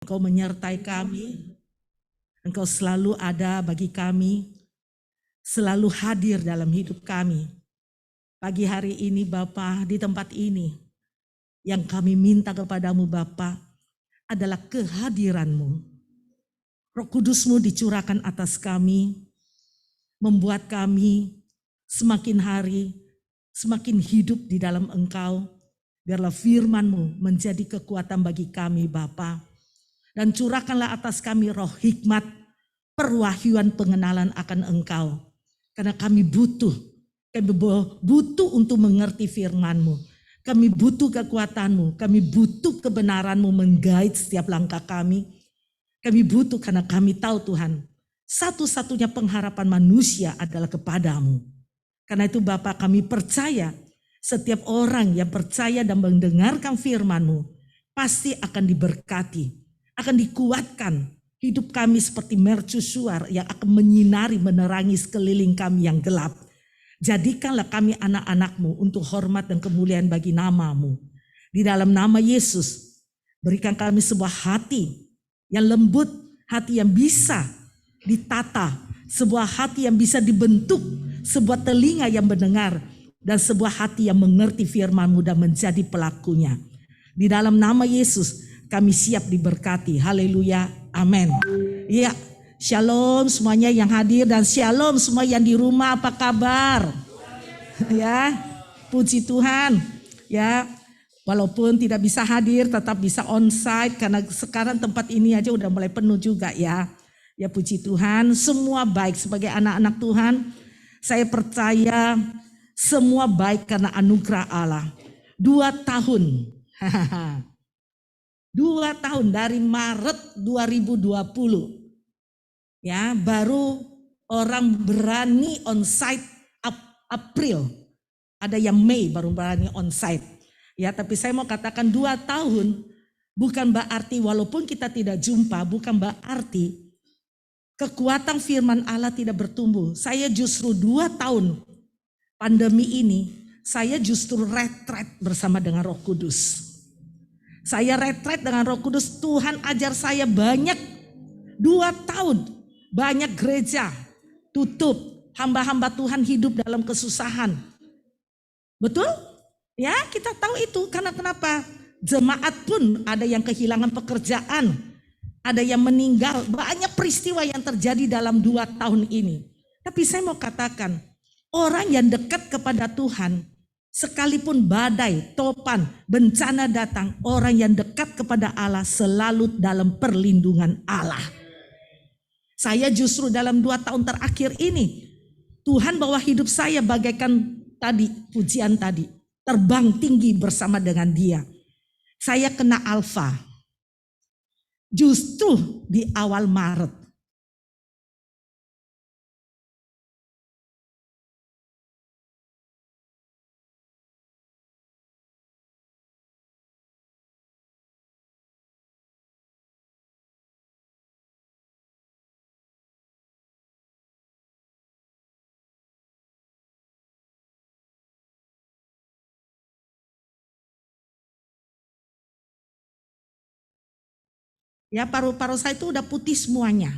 Engkau menyertai kami, Engkau selalu ada bagi kami, selalu hadir dalam hidup kami. Pagi hari ini Bapa, di tempat ini, yang kami minta kepadamu Bapa adalah kehadiran-Mu. Roh Kudus-Mu dicurahkan atas kami, membuat kami semakin hari, semakin hidup di dalam Engkau. Biarlah firman-Mu menjadi kekuatan bagi kami Bapa. Dan curahkanlah atas kami roh hikmat, perwahyuan pengenalan akan Engkau. Karena kami butuh untuk mengerti firman-Mu. Kami butuh kekuatan-Mu, kami butuh kebenaran-Mu menggait setiap langkah kami. Kami butuh karena kami tahu Tuhan, satu-satunya pengharapan manusia adalah kepadamu. Karena itu Bapa, kami percaya setiap orang yang percaya dan mendengarkan firman-Mu pasti akan diberkati. Akan dikuatkan hidup kami seperti mercusuar yang akan menyinari, menerangi sekeliling kami yang gelap. Jadikanlah kami anak-anak-Mu untuk hormat dan kemuliaan bagi nama-Mu. Di dalam nama Yesus, berikan kami sebuah hati yang lembut, hati yang bisa ditata, sebuah hati yang bisa dibentuk, sebuah telinga yang mendengar, dan sebuah hati yang mengerti firman-Mu dan menjadi pelakunya. Di dalam nama Yesus, kami siap diberkati. Haleluya. Amin. Ya, shalom semuanya yang hadir dan shalom semua yang di rumah. Apa kabar? Ya, puji Tuhan. Ya, walaupun tidak bisa hadir tetap bisa onsite karena sekarang tempat ini aja udah mulai penuh juga ya. Ya puji Tuhan, semua baik sebagai anak-anak Tuhan. Saya percaya semua baik karena anugerah Allah. 2 tahun. 2 tahun dari Maret 2020 ya, baru orang berani onsite April, ada yang Mei baru berani onsite ya. Tapi saya mau katakan 2 tahun bukan berarti walaupun kita tidak jumpa, bukan berarti kekuatan firman Allah tidak bertumbuh. Saya justru 2 tahun pandemi ini, saya justru retret bersama dengan Roh Kudus. Saya retret dengan Roh Kudus, Tuhan ajar saya banyak. 2 tahun, banyak gereja tutup, hamba-hamba Tuhan hidup dalam kesusahan. Betul? Ya, kita tahu itu. Karena kenapa? Jemaat pun ada yang kehilangan pekerjaan, ada yang meninggal, banyak peristiwa yang terjadi dalam 2 tahun ini. Tapi saya mau katakan, orang yang dekat kepada Tuhan, sekalipun badai, topan, bencana datang, orang yang dekat kepada Allah selalu dalam perlindungan Allah. Saya justru dalam 2 tahun terakhir ini, Tuhan bawa hidup saya bagaikan tadi, pujian tadi, terbang tinggi bersama dengan Dia. Saya kena alfa, justru di awal Maret. Ya, paru-paru saya itu udah putih semuanya.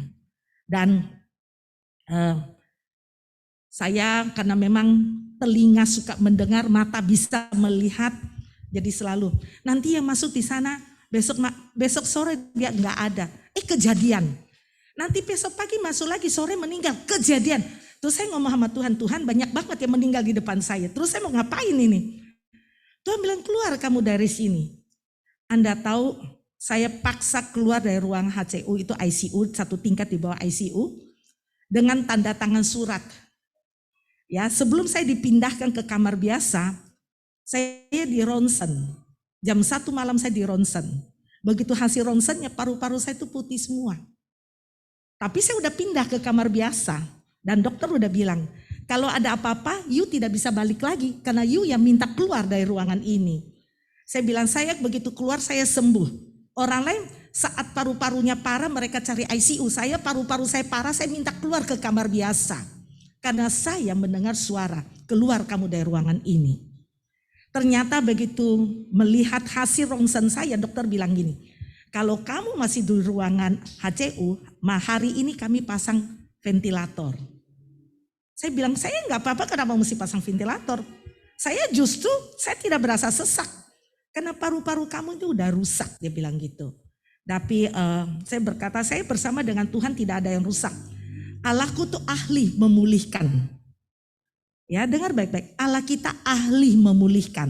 Dan saya karena memang telinga suka mendengar, mata bisa melihat, jadi selalu nanti yang masuk di sana besok sore dia nggak ada. Kejadian. Nanti besok pagi masuk lagi, sore meninggal, kejadian. Terus saya ngomong sama Tuhan, Tuhan banyak banget yang meninggal di depan saya. Terus saya mau ngapain ini? Tuhan bilang keluar kamu dari sini. Anda tahu saya paksa keluar dari ruang HCU, itu ICU, 1 tingkat di bawah ICU, dengan tanda tangan surat. Ya, sebelum saya dipindahkan ke kamar biasa, saya di ronsen. Jam 1 malam saya di ronsen. Begitu hasil ronsennya, paru-paru saya itu putih semua. Tapi saya udah pindah ke kamar biasa. Dan dokter udah bilang, kalau ada apa-apa, you tidak bisa balik lagi. Karena you yang minta keluar dari ruangan ini. Saya bilang, saya begitu keluar saya sembuh. Orang lain saat paru-parunya parah mereka cari ICU. Saya paru-paru saya parah, saya minta keluar ke kamar biasa. Karena saya mendengar suara, keluar kamu dari ruangan ini. Ternyata begitu melihat hasil ronsen saya, dokter bilang gini, Kalau kamu masih di ruangan HCU, hari ini kami pasang ventilator. Saya bilang, saya nggak apa-apa kenapa mesti pasang ventilator. Saya tidak berasa sesak. Karena paru-paru kamu itu udah rusak, dia bilang gitu. Tapi saya berkata, saya bersama dengan Tuhan tidak ada yang rusak. Allahku tuh ahli memulihkan. Ya, dengar baik-baik. Allah kita ahli memulihkan.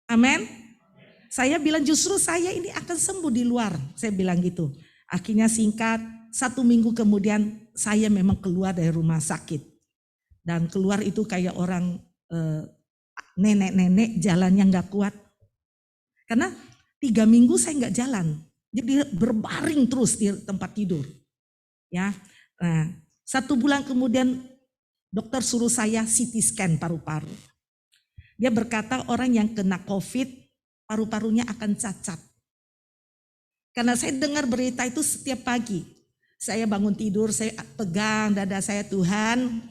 Amin. Saya bilang justru saya ini akan sembuh di luar. Saya bilang gitu. Akhirnya singkat, 1 minggu kemudian saya memang keluar dari rumah sakit. Dan keluar itu kayak orang nenek-nenek jalannya gak kuat. Karena 3 minggu saya gak jalan. Jadi berbaring terus di tempat tidur. Ya, nah, 1 bulan kemudian dokter suruh saya CT scan paru-paru. Dia berkata orang yang kena COVID paru-parunya akan cacat. Karena saya dengar berita itu setiap pagi. Saya bangun tidur, saya pegang dada saya, Tuhan,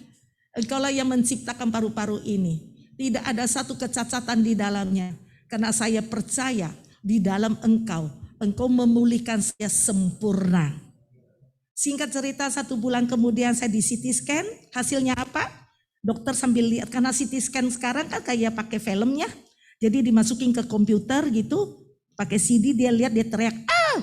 Engkaulah yang menciptakan paru-paru ini. Tidak ada satu kecacatan di dalamnya. Karena saya percaya di dalam Engkau memulihkan saya sempurna. Singkat cerita 1 bulan kemudian saya di CT scan, hasilnya apa? Dokter sambil lihat, karena CT scan sekarang kan kayak pakai filmnya. Jadi dimasukin ke komputer gitu, pakai CD, dia lihat, dia teriak, au,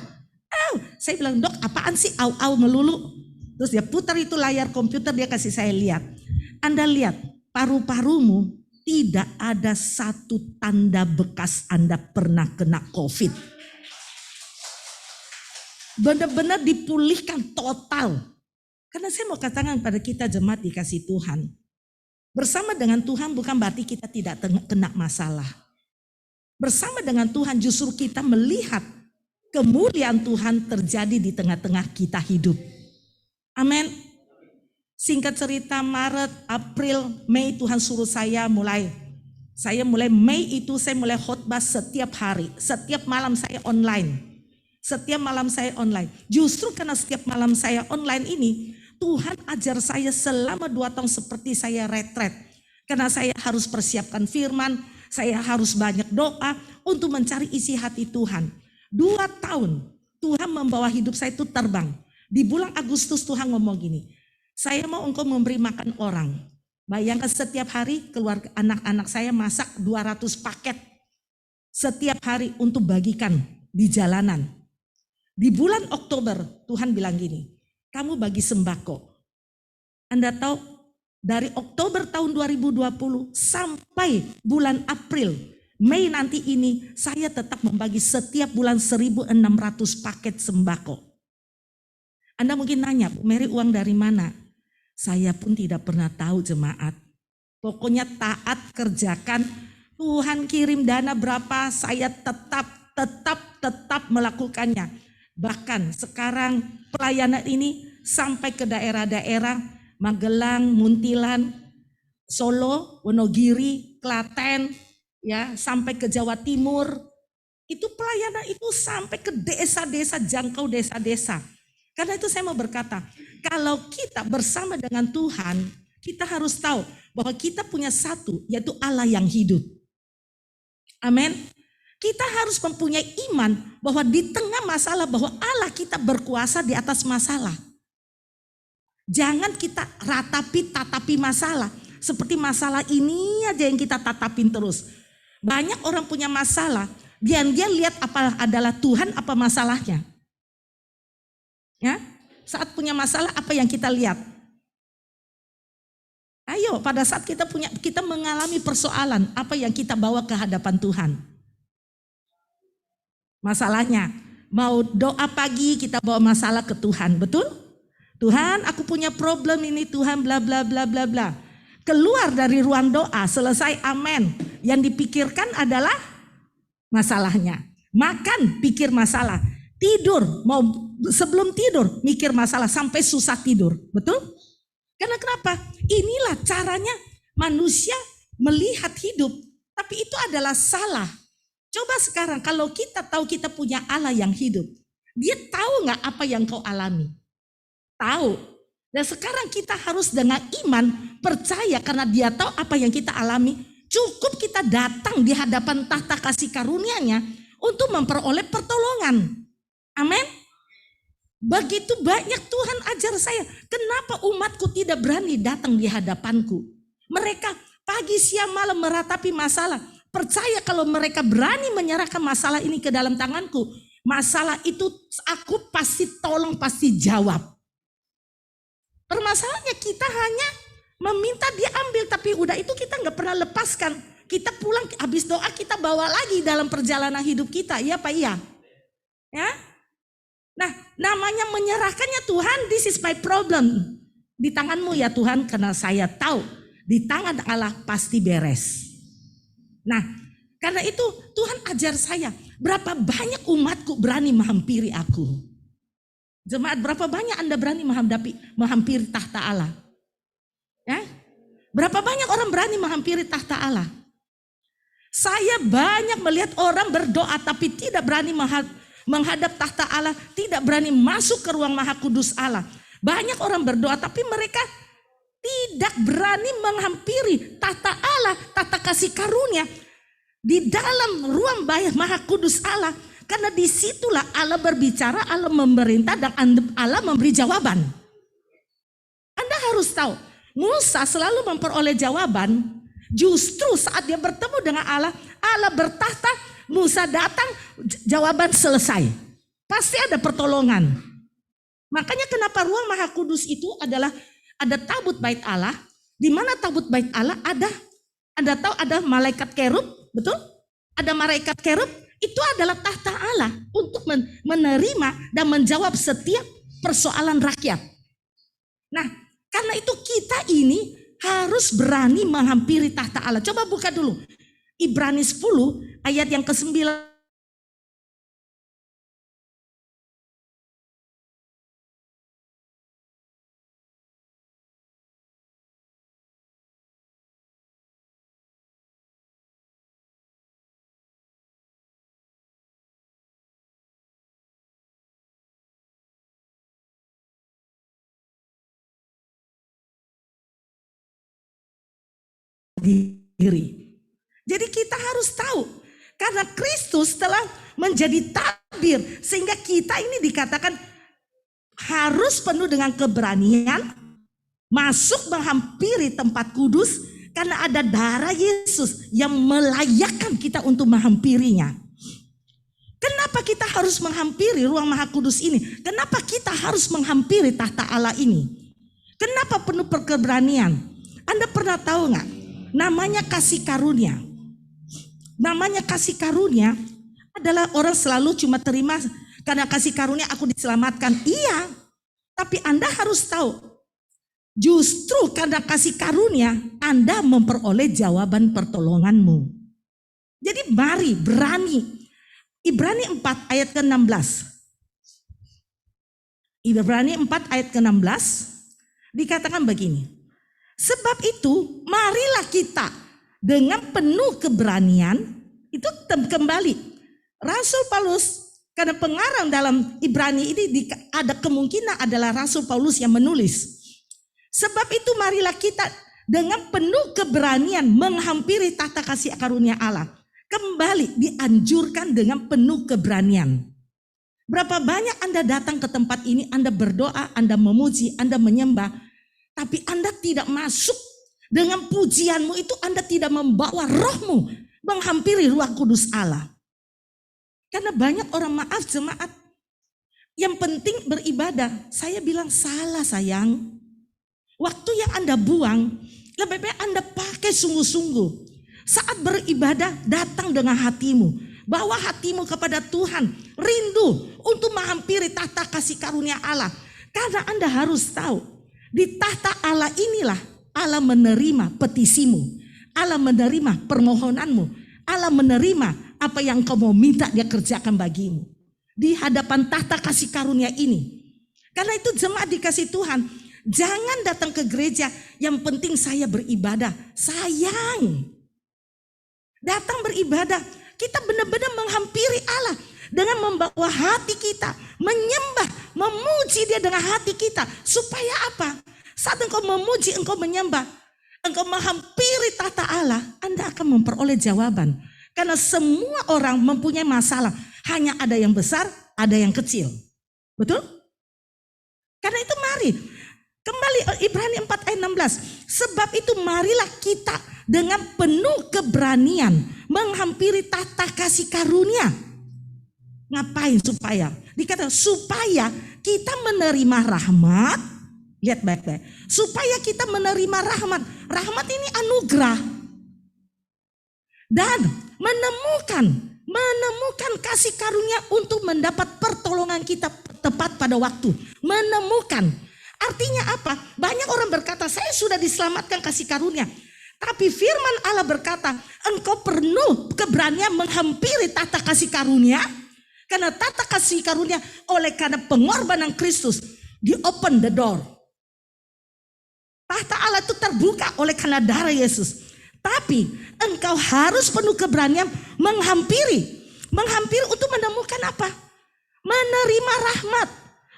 au. Saya bilang, dok apaan sih au, au melulu. Terus dia putar itu layar komputer, dia kasih saya lihat. Anda lihat, paru-parumu tidak ada satu tanda bekas Anda pernah kena COVID. Benar-benar dipulihkan total. Karena saya mau katakan pada kita jemaat dikasih Tuhan. Bersama dengan Tuhan bukan berarti kita tidak kena masalah. Bersama dengan Tuhan justru kita melihat kemuliaan Tuhan terjadi di tengah-tengah kita hidup. Amin. Singkat cerita Maret, April, Mei Tuhan suruh saya mulai Mei itu saya mulai khotbah setiap hari. Setiap malam saya online. Setiap malam saya online. Justru karena setiap malam saya online ini Tuhan ajar saya selama 2 tahun seperti saya retret. Karena saya harus persiapkan firman. Saya harus banyak doa untuk mencari isi hati Tuhan. 2 tahun Tuhan membawa hidup saya itu terbang. Di bulan Agustus Tuhan ngomong gini, saya mau engkau memberi makan orang. Bayangkan setiap hari keluarga anak-anak saya masak 200 paket. Setiap hari untuk bagikan di jalanan. Di bulan Oktober Tuhan bilang gini, kamu bagi sembako. Anda tahu dari Oktober tahun 2020 sampai bulan April, Mei nanti ini saya tetap membagi setiap bulan 1.600 paket sembako. Anda mungkin nanya, Bu Mary uang dari mana? Saya pun tidak pernah tahu jemaat. Pokoknya taat kerjakan, Tuhan kirim dana berapa saya tetap melakukannya. Bahkan sekarang pelayanan ini sampai ke daerah-daerah Magelang, Muntilan, Solo, Wonogiri, Klaten, ya sampai ke Jawa Timur. Itu pelayanan itu sampai ke desa-desa, jangkau desa-desa. Karena itu saya mau berkata, kalau kita bersama dengan Tuhan, kita harus tahu bahwa kita punya satu, yaitu Allah yang hidup. Amin. Kita harus mempunyai iman bahwa di tengah masalah, bahwa Allah kita berkuasa di atas masalah. Jangan kita tatapi masalah. Seperti masalah ini aja yang kita tatapin terus. Banyak orang punya masalah, dia lihat apa adalah Tuhan, apa masalahnya. Ya, saat punya masalah apa yang kita lihat? Ayo, pada saat kita mengalami persoalan, apa yang kita bawa ke hadapan Tuhan? Masalahnya, mau doa pagi kita bawa masalah ke Tuhan, betul? Tuhan, aku punya problem ini, Tuhan bla bla bla bla bla. Keluar dari ruang doa, selesai amin. Yang dipikirkan adalah masalahnya. Makan, pikir masalah. Tidur, mau sebelum tidur mikir masalah sampai susah tidur, betul? Karena kenapa? Inilah caranya manusia melihat hidup, tapi itu adalah salah. Coba sekarang kalau kita tahu kita punya Allah yang hidup, dia tahu nggak apa yang kau alami? Tahu. Dan sekarang kita harus dengan iman percaya karena dia tahu apa yang kita alami. Cukup kita datang di hadapan tahta kasih karunia-Nya untuk memperoleh pertolongan. Amin. Begitu banyak Tuhan ajar saya. Kenapa umatku tidak berani datang di hadapanku? Mereka pagi siang malam meratapi masalah. Percaya kalau mereka berani menyerahkan masalah ini ke dalam tanganku, masalah itu aku pasti tolong, pasti jawab. Permasalahannya kita hanya meminta dia ambil, tapi udah itu kita nggak pernah lepaskan. Kita pulang habis doa kita bawa lagi dalam perjalanan hidup kita, iya Pak, iya. Ya. Nah, namanya menyerahkannya, Tuhan, this is my problem. Di tanganmu ya Tuhan, karena saya tahu di tangan Allah pasti beres. Nah, karena itu Tuhan ajar saya, berapa banyak umatku berani menghampiri aku. Jemaat, berapa banyak Anda berani menghampiri tahta Allah? Ya? Berapa banyak orang berani menghampiri tahta Allah? Saya banyak melihat orang berdoa tapi tidak berani menghadap tahta Allah, tidak berani masuk ke ruang Maha Kudus Allah. Banyak orang berdoa tapi mereka tidak berani menghampiri tahta Allah, tahta kasih karunia di dalam ruang Maha Kudus Allah. Karena disitulah Allah berbicara, Allah memerintah, dan Allah memberi jawaban. Anda harus tahu, Musa selalu memperoleh jawaban. Justru saat dia bertemu dengan Allah, Allah bertahta, Musa datang, jawaban selesai. Pasti ada pertolongan. Makanya kenapa ruang Maha Kudus itu adalah ada tabut bait Allah. Di mana tabut bait Allah ada, Anda tahu ada malaikat kerub, betul? Ada malaikat kerub, itu adalah tahta Allah untuk menerima dan menjawab setiap persoalan rakyat. Nah, karena itu kita ini harus berani menghampiri tahta Allah. Coba buka dulu Ibrani 10 ayat yang ke-9. Diri. Jadi kita harus tahu, karena Kristus telah menjadi tabir, sehingga kita ini dikatakan harus penuh dengan keberanian masuk menghampiri tempat kudus, karena ada darah Yesus yang melayakkan kita untuk menghampirinya. Kenapa kita harus menghampiri ruang Maha Kudus ini? Kenapa kita harus menghampiri tahta Allah ini? Kenapa penuh keberanian? Anda pernah tahu nggak? Namanya kasih karunia. Namanya kasih karunia adalah orang selalu cuma terima karena kasih karunia aku diselamatkan. Iya, tapi Anda harus tahu, justru karena kasih karunia Anda memperoleh jawaban pertolonganmu. Jadi mari berani. Ibrani 4 ayat ke-16. Ibrani 4 ayat ke-16 dikatakan begini. Sebab itu marilah kita dengan penuh keberanian, itu kembali Rasul Paulus, karena pengarang dalam Ibrani ini ada kemungkinan adalah Rasul Paulus yang menulis. Sebab itu marilah kita dengan penuh keberanian menghampiri tahta kasih karunia Allah. Kembali dianjurkan dengan penuh keberanian. Berapa banyak Anda datang ke tempat ini, Anda berdoa, Anda memuji, Anda menyembah, tapi Anda tidak masuk dengan pujianmu itu, Anda tidak membawa rohmu menghampiri ruang kudus Allah. Karena banyak orang, maaf jemaat, yang penting beribadah. Saya bilang salah sayang. Waktu yang Anda buang, lebih baik Anda pakai sungguh-sungguh. Saat beribadah datang dengan hatimu. Bawa hatimu kepada Tuhan. Rindu untuk menghampiri tahta kasih karunia Allah. Karena Anda harus tahu, di tahta Allah inilah Allah menerima petisimu. Allah menerima permohonanmu. Allah menerima apa yang kau mau minta dia kerjakan bagimu. Di hadapan tahta kasih karunia ini. Karena itu jemaat dikasih Tuhan. Jangan datang ke gereja yang penting saya beribadah. Sayang. Datang beribadah. Kita benar-benar menghampiri Allah. Dengan membawa hati kita. Menyembah. Memuji dia dengan hati kita. Supaya apa? Saat engkau memuji, engkau menyembah, engkau menghampiri tahta Allah, Anda akan memperoleh jawaban. Karena semua orang mempunyai masalah. Hanya ada yang besar, ada yang kecil. Betul? Karena itu mari. Kembali Ibrani 4 ayat 16. Sebab itu marilah kita dengan penuh keberanian menghampiri tahta kasih karunia. Ngapain supaya? Dikatakan supaya kita menerima rahmat. Lihat baik-baik. Supaya kita menerima rahmat. Rahmat ini anugerah. Dan menemukan kasih karunia untuk mendapat pertolongan kita tepat pada waktu. Menemukan. Artinya apa? Banyak orang berkata, saya sudah diselamatkan kasih karunia. Tapi firman Allah berkata, engkau perlu keberanian menghampiri tahta kasih karunia. Karena tahta kasih karunia oleh karena pengorbanan Kristus, di open the door. Tahta Allah itu terbuka oleh karena darah Yesus. Tapi engkau harus penuh keberanian menghampiri. Menghampiri untuk menemukan apa? Menerima rahmat.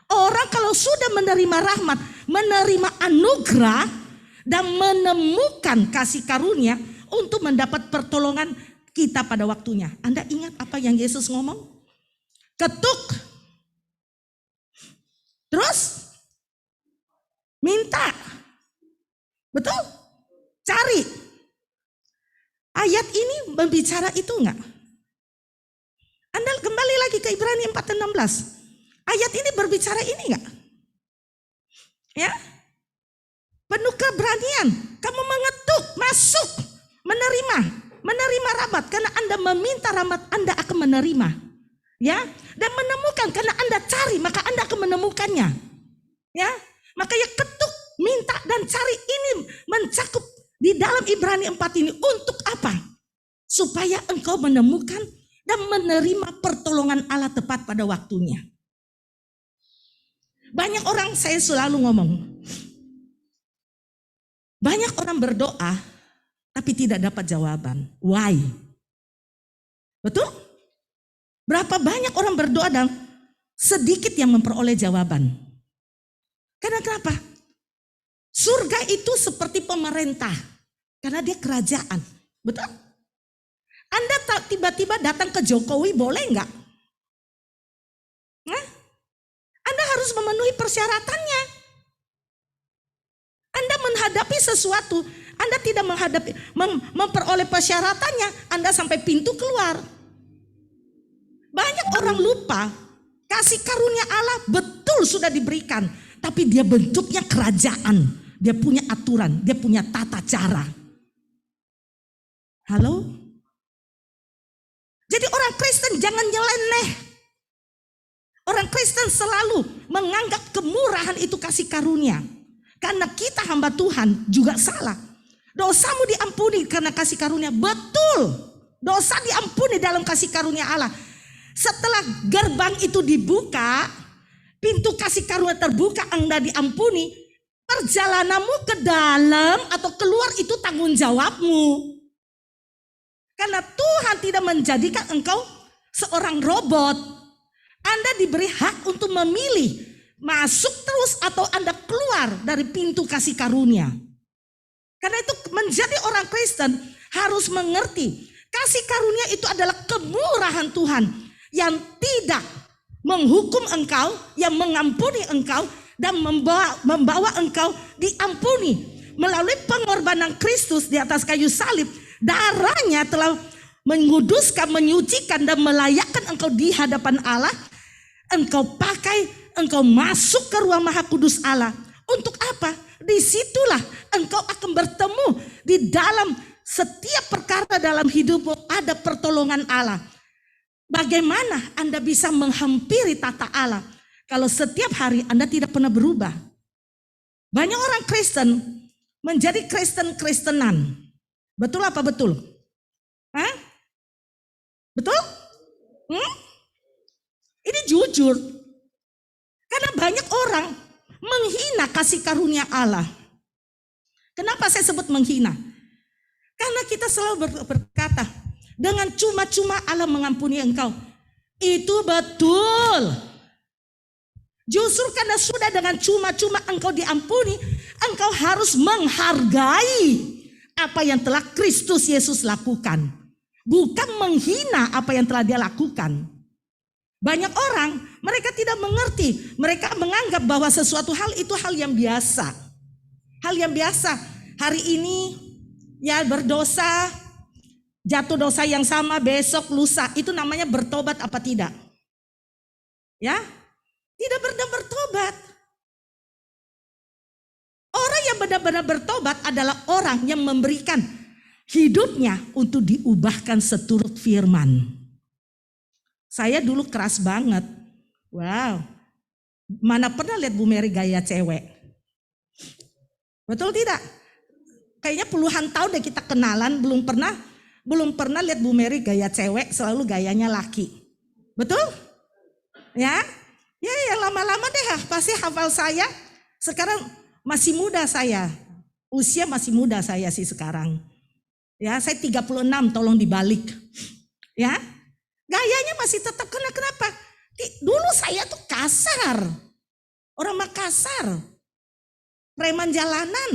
Orang kalau sudah menerima rahmat, menerima anugerah, dan menemukan kasih karunia untuk mendapat pertolongan kita pada waktunya. Anda ingat apa yang Yesus ngomong? Ketuk. Terus minta. Betul? Cari. Ayat ini berbicara itu enggak? Anda kembali lagi ke Ibrani 4:16. Ayat ini berbicara ini enggak? Ya? Penuh keberanian. Kamu mengetuk, masuk, menerima rahmat. Karena Anda meminta rahmat, Anda akan menerima. Ya? Dan menemukan, karena Anda cari, maka Anda akan menemukannya. Ya? Makanya ketuk, minta dan cari ini mencakup di dalam Ibrani 4 ini untuk apa? Supaya engkau menemukan dan menerima pertolongan Allah tepat pada waktunya. Banyak orang, saya selalu ngomong, banyak orang berdoa tapi tidak dapat jawaban. Why? Betul? Berapa banyak orang berdoa dan sedikit yang memperoleh jawaban. Karena kenapa? Surga itu seperti pemerintah. Karena dia kerajaan. Betul? Anda tiba-tiba datang ke Jokowi boleh enggak? Nah, Anda harus memenuhi persyaratannya. Anda menghadapi sesuatu, Anda tidak memperoleh persyaratannya, Anda sampai pintu keluar. Banyak orang lupa, kasih karunia Allah betul sudah diberikan, tapi dia bentuknya kerajaan, dia punya aturan, dia punya tata cara. Halo? Jadi orang Kristen jangan nyeleneh. Orang Kristen selalu menganggap kemurahan itu kasih karunia. Karena kita hamba Tuhan juga salah. Dosamu diampuni karena kasih karunia. Betul. Dosa diampuni dalam kasih karunia Allah. Setelah gerbang itu dibuka, pintu kasih karunia terbuka, Anda diampuni. Perjalananmu ke dalam atau keluar itu tanggung jawabmu. Karena Tuhan tidak menjadikan engkau seorang robot. Anda diberi hak untuk memilih masuk terus atau Anda keluar dari pintu kasih karunia. Karena itu menjadi orang Kristen harus mengerti kasih karunia itu adalah kemurahan Tuhan yang tidak menghukum engkau, yang mengampuni engkau dan membawa engkau diampuni melalui pengorbanan Kristus di atas kayu salib. Darahnya telah menguduskan, menyucikan dan melayakkan engkau di hadapan Allah. Engkau pakai, engkau masuk ke ruang maha kudus Allah. Untuk apa? Disitulah engkau akan bertemu di dalam setiap perkara dalam hidupmu ada pertolongan Allah. Bagaimana Anda bisa menghampiri tata Allah kalau setiap hari Anda tidak pernah berubah? Banyak orang Kristen menjadi Kristen-Kristenan. Betul apa betul? Hah? Betul? Ini jujur. Karena banyak orang menghina kasih karunia Allah. Kenapa saya sebut menghina? Karena kita selalu berkata, dengan cuma-cuma Allah mengampuni engkau. Itu betul. Justru karena sudah dengan cuma-cuma engkau diampuni, engkau harus menghargai apa yang telah Kristus Yesus lakukan. bukan menghina apa yang telah dia lakukan. Banyak orang, mereka tidak mengerti. Mereka menganggap bahwa sesuatu hal itu hal yang biasa. Hal yang biasa. Hari ini ya berdosa, jatuh dosa yang sama, besok lusa. Itu namanya bertobat apa tidak? Ya, tidak bertobat. Orang yang benar-benar bertobat adalah orang yang memberikan hidupnya untuk diubahkan seturut firman. Saya dulu keras banget. Wow. Mana pernah lihat Bu Mary gaya cewek? Betul tidak? Kayaknya puluhan tahun deh kita kenalan, belum pernah lihat Bu Mary gaya cewek, selalu gayanya laki. Betul? Ya? Ya lama-lama deh pasti hafal saya. Sekarang masih muda saya. Usia masih muda saya sih sekarang. Ya, saya 36, tolong dibalik. Ya? Gayanya masih tetap kenapa? Dulu saya tuh kasar. Orang Makassar. Preman jalanan.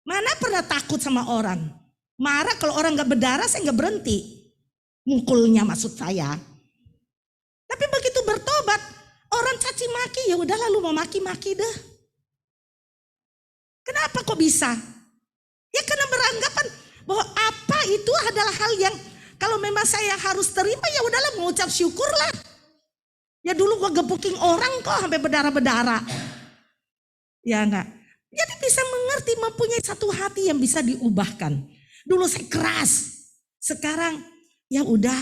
Mana pernah takut sama orang. Marah kalau orang gak berdarah saya gak berhenti. Mukulnya maksud saya. Tapi begitu bertobat. Orang caci maki ya udah lalu mau maki-maki deh. Kenapa kok bisa? Ya karena beranggapan bahwa apa itu adalah hal yang kalau memang saya harus terima ya udahlah mengucap syukur lah. Ya dulu gua gebukin orang kok sampai berdarah-berdarah. Ya enggak. Jadi bisa mengerti mempunyai satu hati yang bisa diubahkan. Dulu saya keras. Sekarang ya udah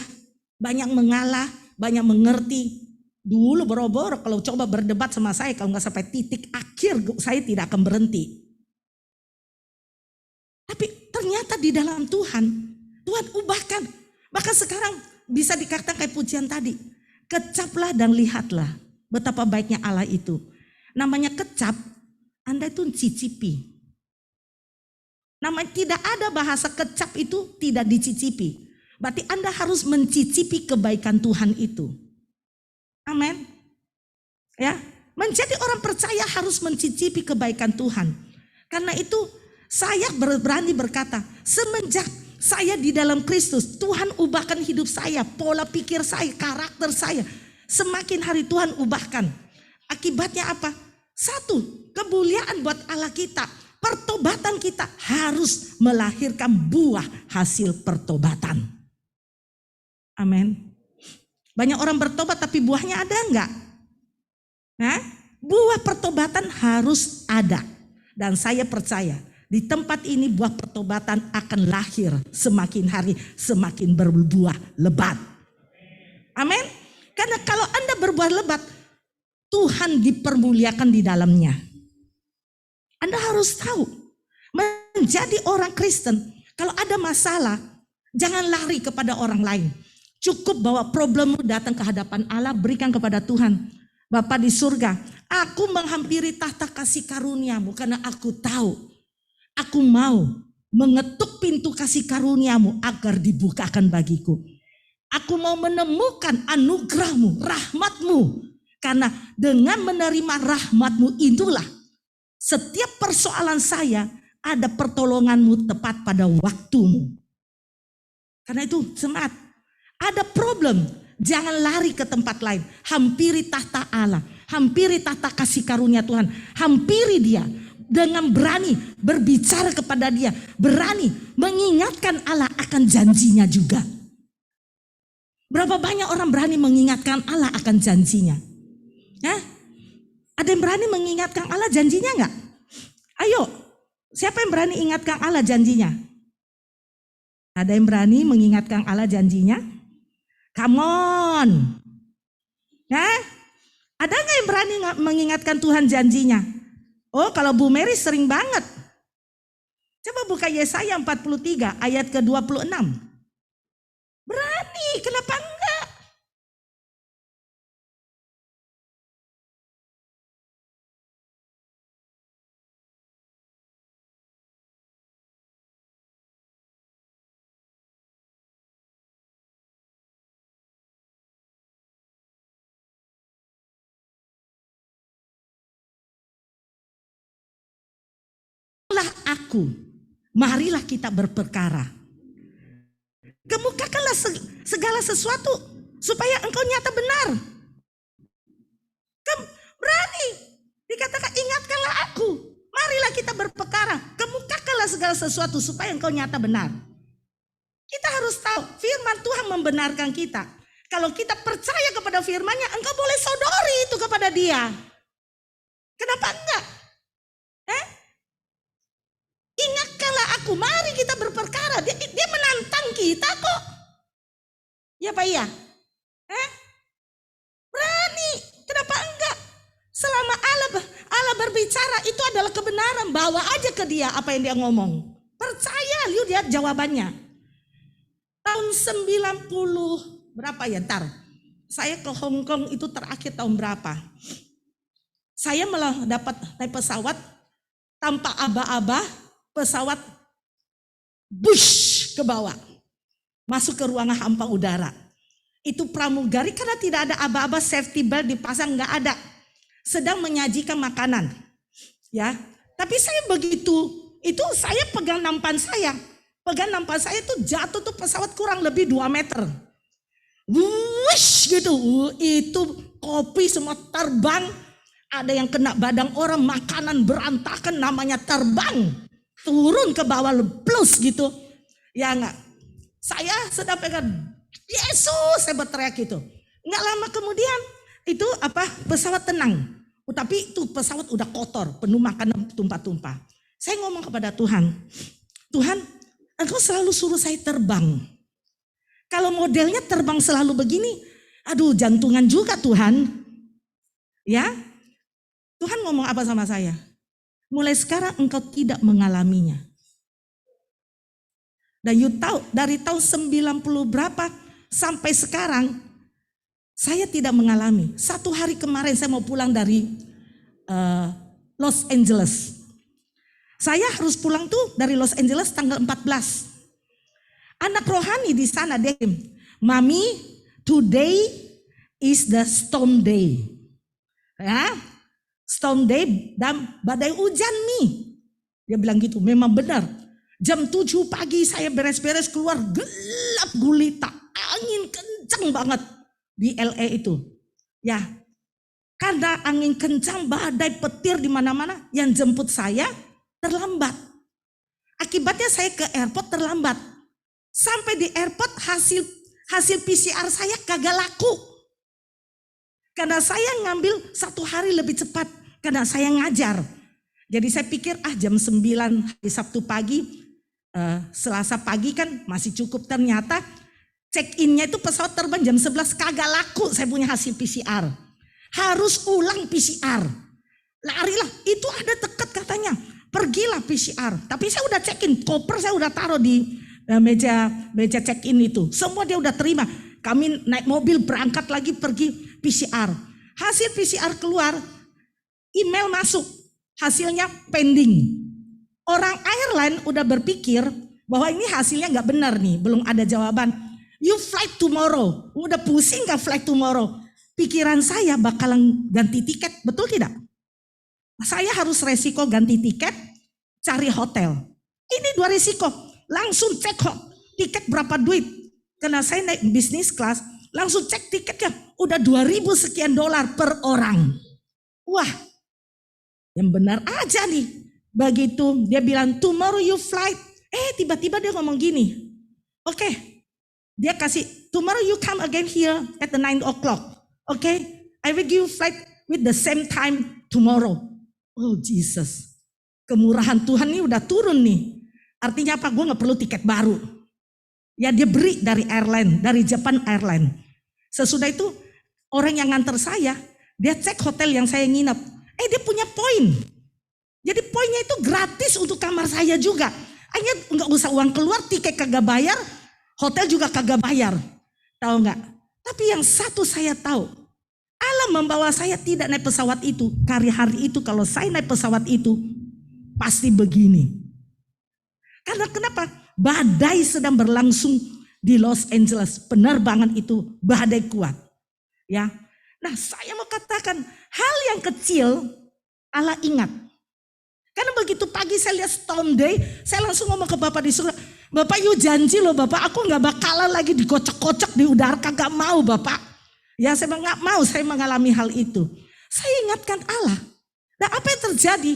banyak mengalah, banyak mengerti. Dulu boro-boro kalau coba berdebat sama saya kalau nggak sampai titik akhir saya tidak akan berhenti. Tapi ternyata di dalam Tuhan ubahkan. Bahkan sekarang bisa dikatakan kayak pujian tadi. Kecaplah dan lihatlah betapa baiknya Allah itu. Namanya kecap, Anda itu cicipi. Namanya tidak ada bahasa kecap itu tidak dicicipi. Berarti Anda harus mencicipi kebaikan Tuhan itu. Amin. Ya, menjadi orang percaya harus mencicipi kebaikan Tuhan. Karena itu saya berani berkata, semenjak saya di dalam Kristus, Tuhan ubahkan hidup saya, pola pikir saya, karakter saya. Semakin hari Tuhan ubahkan. Akibatnya apa? Satu, kemuliaan buat Allah kita. Pertobatan kita harus melahirkan buah hasil pertobatan. Amin. Banyak orang bertobat tapi buahnya ada enggak? Nah, buah pertobatan harus ada. Dan saya percaya di tempat ini buah pertobatan akan lahir semakin hari semakin berbuah lebat. Amin. Karena kalau Anda berbuah lebat, Tuhan dipermuliakan di dalamnya. Anda harus tahu, menjadi orang Kristen, kalau ada masalah, jangan lari kepada orang lain. Cukup bawa problemmu datang ke hadapan Allah, berikan kepada Tuhan. Bapa di surga, aku menghampiri tahta kasih karuniamu karena aku tahu. Aku mau mengetuk pintu kasih karuniamu agar dibukakan bagiku. Aku mau menemukan anugerahmu, rahmatmu. Karena dengan menerima rahmatmu itulah setiap persoalan saya ada pertolonganmu tepat pada waktumu. Karena itu semangat. Ada problem, jangan lari ke tempat lain. Hampiri tahta Allah, hampiri tahta kasih karunia Tuhan. Hampiri dia. Dengan berani berbicara kepada dia. Berani mengingatkan Allah akan janjinya juga. Berapa banyak orang berani mengingatkan Allah akan janjinya? Ya? Ada yang berani mengingatkan Allah janjinya enggak? Ayo, siapa yang berani ingatkan Allah janjinya? Ada yang berani mengingatkan Allah janjinya? Come on. Ya? Ada enggak yang berani mengingatkan Tuhan janjinya? Oh, kalau Bu Mary sering banget. Coba buka Yesaya 43 ayat ke-26. Berani, kenapa enggak? Aku, marilah kita berperkara. Kemukakanlah segala sesuatu supaya engkau nyata benar. Berani. Dikatakan ingatkanlah aku. Marilah kita berperkara. Kemukakanlah segala sesuatu supaya engkau nyata benar. Kita harus tahu firman Tuhan membenarkan kita. Kalau kita percaya kepada firman-Nya, engkau boleh sodori itu kepada dia. Kenapa enggak? Ingatkanlah aku, mari kita berperkara. Dia menantang kita kok. Ya Pak iya? Berani, kenapa enggak? Selama Allah berbicara itu adalah kebenaran, bawa aja ke dia apa yang dia ngomong. Percaya, lihat jawabannya. Tahun 90 berapa ya ntar? Saya ke Hong Kong itu terakhir tahun berapa? Saya malah dapat naik pesawat tanpa aba-aba, pesawat bush ke bawah. Masuk ke ruangan hampa udara. Itu pramugari karena tidak ada aba-aba, safety belt dipasang, nggak ada. Sedang menyajikan makanan. Ya, tapi saya begitu, itu saya pegang nampan saya. Pegang nampan saya itu jatuh tuh pesawat kurang lebih 2 meter. Wush gitu, itu kopi semua terbang. Ada yang kena badan orang, makanan berantakan, namanya terbang. Turun ke bawah plus gitu. Ya enggak. Saya sedang pegang, Yesus, saya berteriak gitu. Enggak lama kemudian itu pesawat tenang. Tapi itu pesawat udah kotor, penuh makanan tumpah-tumpah. Saya ngomong kepada Tuhan, Tuhan, Engkau selalu suruh saya terbang. Kalau modelnya terbang selalu begini, aduh jantungan juga Tuhan. Ya, Tuhan ngomong apa sama saya? Mulai sekarang engkau tidak mengalaminya. Dan you tahu dari tahun 90 berapa sampai sekarang saya tidak mengalami. Satu hari kemarin saya mau pulang dari Los Angeles. Saya harus pulang tuh dari Los Angeles tanggal 14. Anak rohani di sana dia, Mami, today is the storm day. Ya, storm day dan badai hujan nih. Dia bilang gitu, memang benar. Jam 7 pagi saya beres-beres keluar, gelap gulita, angin kencang banget di LA itu. Ya, karena angin kencang, badai, petir di mana-mana, yang jemput saya terlambat. Akibatnya saya ke airport terlambat. Sampai di airport hasil PCR saya kagak laku. Karena saya ngambil 1 hari lebih cepat. Karena saya ngajar. Jadi saya pikir jam 9 hari Sabtu pagi, Selasa pagi kan masih cukup. Ternyata check-innya itu pesawat terbang jam 11 kagak laku saya punya hasil PCR. Harus ulang PCR. Larilah, itu ada dekat katanya. Pergilah PCR. Tapi saya udah check-in, koper saya udah taruh di meja check-in itu. Semua dia udah terima. Kami naik mobil berangkat lagi pergi PCR. Hasil PCR keluar, email masuk. Hasilnya pending. Orang airline udah berpikir bahwa ini hasilnya nggak benar nih, belum ada jawaban. You flight tomorrow. Udah pusing gak flight tomorrow? Pikiran saya bakalan ganti tiket, betul tidak? Saya harus resiko ganti tiket, cari hotel. Ini 2 resiko. Langsung cek tiket berapa duit. Karena saya naik bisnis kelas, langsung cek tiketnya. Udah 2.000 sekian dolar per orang. Wah, yang benar aja nih. Begitu dia bilang tomorrow you flight. Tiba-tiba dia ngomong gini. Oke, dia kasih tomorrow you come again here at the 9 o'clock. Oke, I will give you flight with the same time tomorrow. Oh Jesus, kemurahan Tuhan ini udah turun nih. Artinya apa? Gue gak perlu tiket baru. Ya dia beri dari airline, dari Japan Airline. Sesudah itu orang yang nganter saya, dia cek hotel yang saya nginep. Dia punya poin. Jadi poinnya itu gratis untuk kamar saya juga. Hanya nggak usah uang keluar, tiket kagak bayar, hotel juga kagak bayar. Tahu nggak? Tapi yang satu saya tahu, Allah membawa saya tidak naik pesawat itu. Hari itu kalau saya naik pesawat itu, pasti begini. Karena kenapa? Badai sedang berlangsung di Los Angeles. Penerbangan itu badai kuat. Ya. Nah, saya mau katakan hal yang kecil Allah ingat. Karena begitu pagi saya lihat storm day, saya langsung ngomong ke Bapak di surga, Bapak you janji loh Bapak, aku gak bakalan lagi dikocok-kocok di udara, gak mau Bapak. Ya saya gak mau saya mengalami hal itu. Saya ingatkan Allah. Dan apa yang terjadi?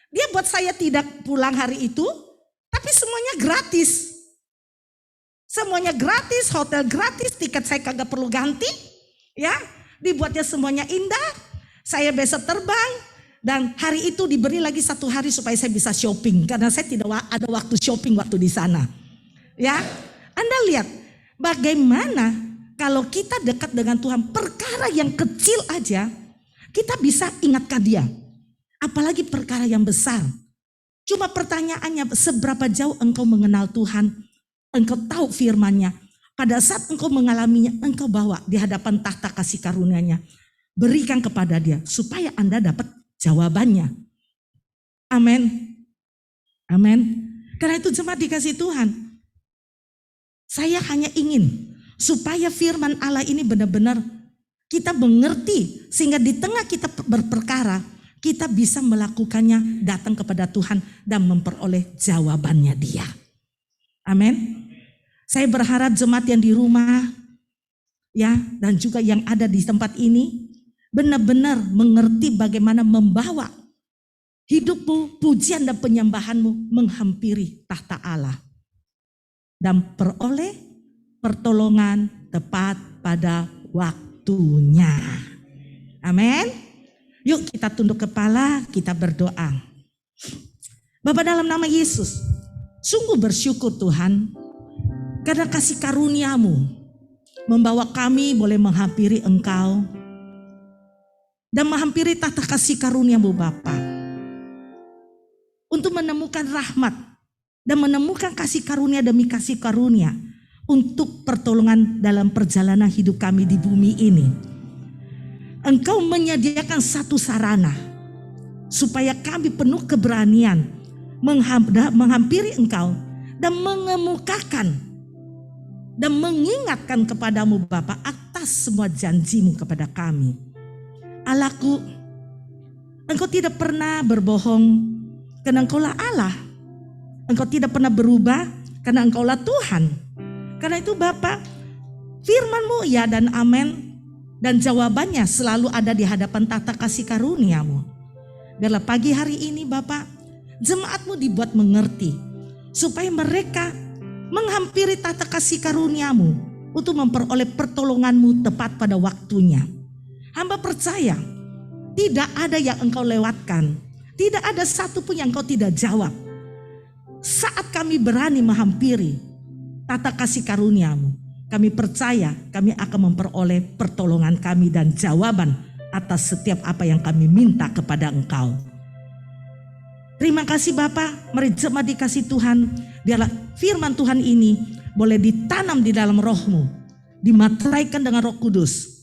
Dia buat saya tidak pulang hari itu, tapi semuanya gratis. Semuanya gratis, hotel gratis, tiket saya kagak perlu ganti. Ya, dibuatnya semuanya indah. Saya besok terbang. Dan hari itu diberi lagi 1 hari supaya saya bisa shopping. Karena saya tidak ada waktu shopping waktu di sana. Ya, Anda lihat bagaimana kalau kita dekat dengan Tuhan, perkara yang kecil aja kita bisa ingatkan dia. Apalagi perkara yang besar. Cuma pertanyaannya, seberapa jauh engkau mengenal Tuhan? Engkau tahu firman-Nya. Pada saat engkau mengalaminya, engkau bawa di hadapan tahta kasih karunia-Nya. Berikan kepada dia supaya Anda dapat jawabannya. Amin. Amin. Karena itu jemaat dikasih Tuhan. Saya hanya ingin supaya firman Allah ini benar-benar kita mengerti. Sehingga di tengah kita berperkara, kita bisa melakukannya, datang kepada Tuhan dan memperoleh jawabannya dia. Amin. Saya berharap jemaat yang di rumah ya dan juga yang ada di tempat ini benar-benar mengerti bagaimana membawa hidupmu, pujian dan penyembahanmu menghampiri tahta Allah. Dan peroleh pertolongan tepat pada waktunya. Amin. Yuk kita tunduk kepala, kita berdoa. Bapa dalam nama Yesus, sungguh bersyukur Tuhan. Karena kasih karunia-Mu membawa kami boleh menghampiri Engkau. Dan menghampiri tahta kasih karunia-Mu Bapa. Untuk menemukan rahmat. Dan menemukan kasih karunia demi kasih karunia. Untuk pertolongan dalam perjalanan hidup kami di bumi ini. Engkau menyediakan satu sarana. Supaya kami penuh keberanian. Menghampiri Engkau. Dan mengemukakan. Dan mengingatkan kepadamu Bapa atas semua janji-Mu kepada kami. Allahku, Engkau tidak pernah berbohong karena Engkaulah Allah. Engkau tidak pernah berubah karena Engkaulah Tuhan. Karena itu Bapa, firman-Mu ya dan amin. Dan jawabannya selalu ada di hadapan tahta kasih karunia-Mu. Biarlah pagi hari ini Bapa, jemaat-Mu dibuat mengerti. Supaya mereka menghampiri tahta kasih karunia-Mu. Untuk memperoleh pertolongan-Mu tepat pada waktunya. Hamba percaya tidak ada yang Engkau lewatkan. Tidak ada satu pun yang Engkau tidak jawab. Saat kami berani menghampiri tahta kasih karunia-Mu, kami percaya kami akan memperoleh pertolongan kami dan jawaban atas setiap apa yang kami minta kepada Engkau. Terima kasih Bapa, mari jemaat dikasih Tuhan, biarlah firman Tuhan ini boleh ditanam di dalam roh-Mu, dimateraikan dengan Roh Kudus.